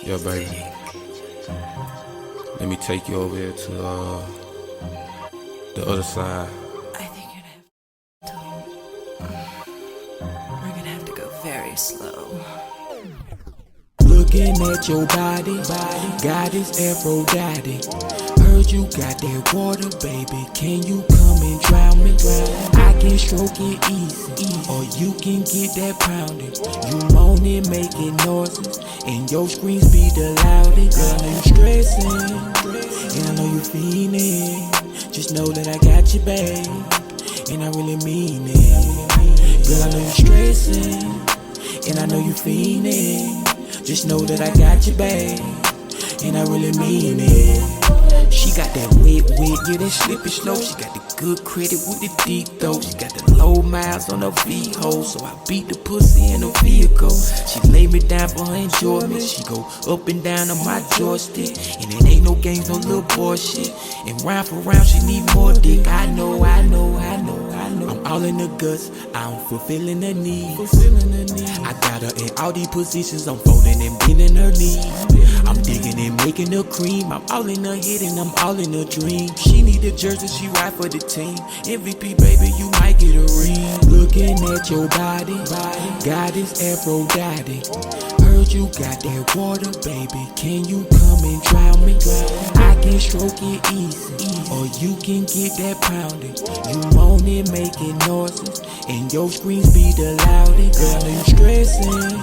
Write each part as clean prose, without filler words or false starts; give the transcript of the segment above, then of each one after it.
Yeah, baby. Let me take you over here to the other side. I think you're gonna have to. We're gonna have to go very slow. Looking at your body, goddess Aphrodite. Heard you got that water, baby. Can you come and drown me? I can stroke it easy, or you can get that pounded. You moaning, making noises, and your screams be the loudest. Girl, I know you stressing, and I know you feeling. Just know that I got you, babe, and I really mean it. Girl, I know you stressing, and I know you feeling. Just know that I got you, babe, and I really mean it. She got that wet, yeah, that slippy slow. She got the good credit with the deep throat. She got the low miles on her V-hole, so I beat the pussy in her vehicle. She lay me down for her enjoyment. She go up and down on my joystick, and it ain't no games, no little boy shit. And round for round, she need more dick. I know. I'm all in the guts, I'm fulfilling her needs. I got her in all these positions, I'm folding and bending her knees. I'm digging and making her cream. I'm all in her head and I'm all in her dream. She need a jersey, she ride for the team. MVP, baby, you might get a ring. Looking at your body, goddess Aphrodite. Heard you got that water, baby. Can you come and drown me? I can stroke it easy, or you can get that pounded. You moaning, making noises, and your screams be the loudest. Girl, I know you stressing,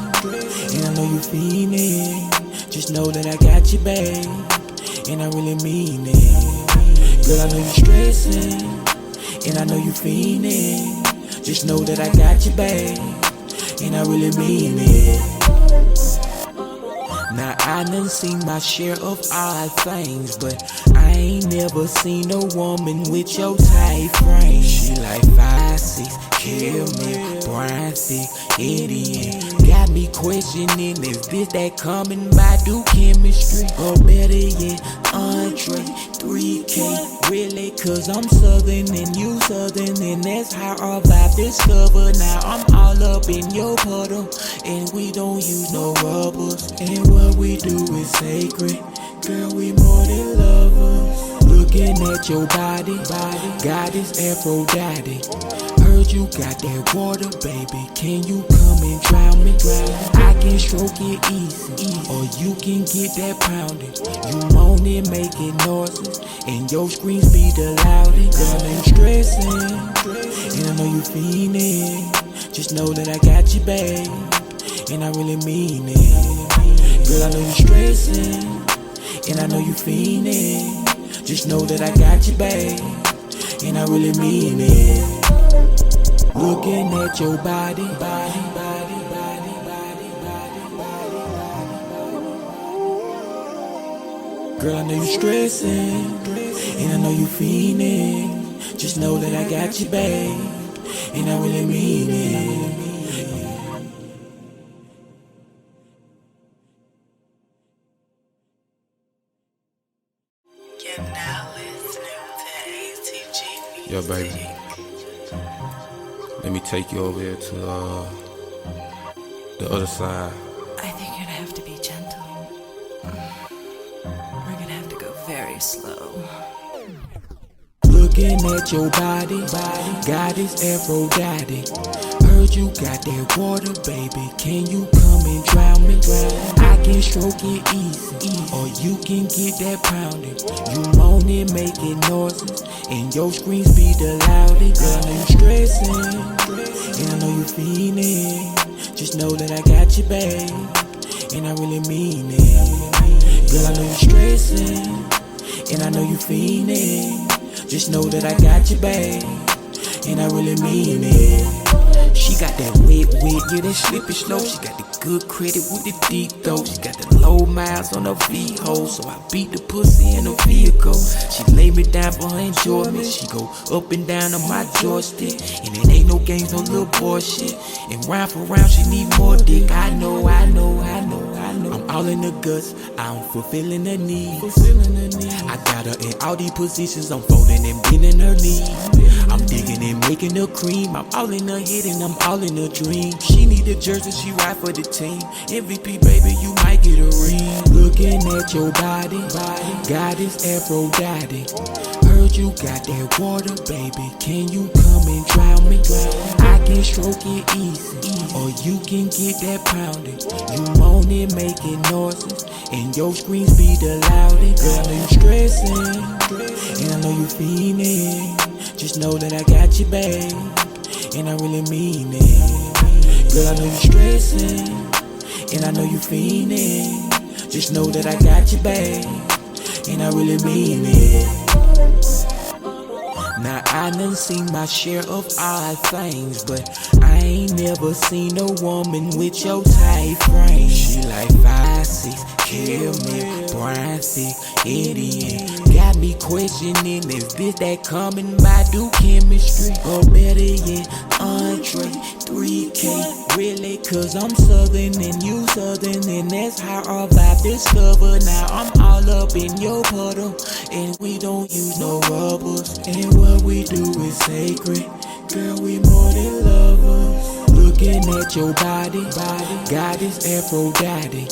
and I know you feeling. Just know that I got you, babe, and I really mean it. Girl, I know you stressing, and I know you feeling. Just know that I got you, babe, and I really mean it. Now I done seen my share of odd things, but I ain't never seen a woman with your tight frame. She like 5'6", caramel, brown thick, Indian. Got me questioning, is this that coming by do chemistry? Or better yet, entree, 3K, really? Cause I'm southern and you southern, and that's how our vibe discover. Now I'm all up in your puddle, and we don't use no rubbers. And what we do is sacred, girl, we more than lovers. Looking at your body, goddess Aphrodite. Heard you got that water, baby. Can you come and drown me? I can stroke it easy, or you can get that pounded. You moaning, making noises, and your screams be the loudest. Girl, I know you stressing, and I know you feeling. Just know that I got you, babe, and I really mean it. Girl, I know you stressing, and I know you feeling. Just know that I got you, babe, and I really mean it. Looking at your body, girl, I know you stressing, and I know you feeling. Just know that I got you, babe, and I really mean it. Yeah, baby. Let me take you over here to the other side. I think you're gonna have to be gentle. We're gonna have to go very slow. Looking at your body, goddess Aphrodite. Heard you got that water, baby. Can you come and drown me? I can stroke it easy, or you can get that pounded. You moaning, making noises, and your screams be the loudest. Girl, I know you stressing, and I know you feeling. Just know that I got you, babe, and I really mean it. Girl, I know you stressing, and I know you feeling. Just know that I got you, babe, and I really mean it. She got that wet, yeah, that slippy slow. She got the good credit with the deep throat. She got the low miles on her V-hole, so I beat the pussy in her vehicle. She lay me down for her enjoyment. She go up and down on my joystick, and it ain't no games, no little boy shit. And round for round, she need more dick. I know. I'm all in the guts, I'm fulfilling her needs. I got her in all these positions, I'm folding and bending her knees. I'm digging and making her cream. I'm all in her head and I'm all in her dream. She need a jersey, she ride for the team. MVP, baby, you might get a ring. Looking at your body, goddess Aphrodite. Heard you got that water, baby. Can you come and drown me? I can stroke it easy, or you can get that pounded. You moaning, making noises, and your screams be the loudest. Girl, you stressing, and I know you feeling. Just know that I got you, babe, and I really mean it. Girl, I know you stressing, and I know you feeling. Just know that I got you, babe, and I really mean it. Now I done seen my share of odd things, but I ain't never seen a woman with your tight frame. She like 5'6", caramel, brown thick, Indian. Got me questioning if this that coming by do chemistry, or better yet, entree, 3K. Really, cause I'm southern and you southern, and that's how our vibe discovered. Now I'm all up in your puddle, and we don't use no rubbers, and what we do is sacred. Girl, we more than lovers. Looking at your body, goddess Aphrodite.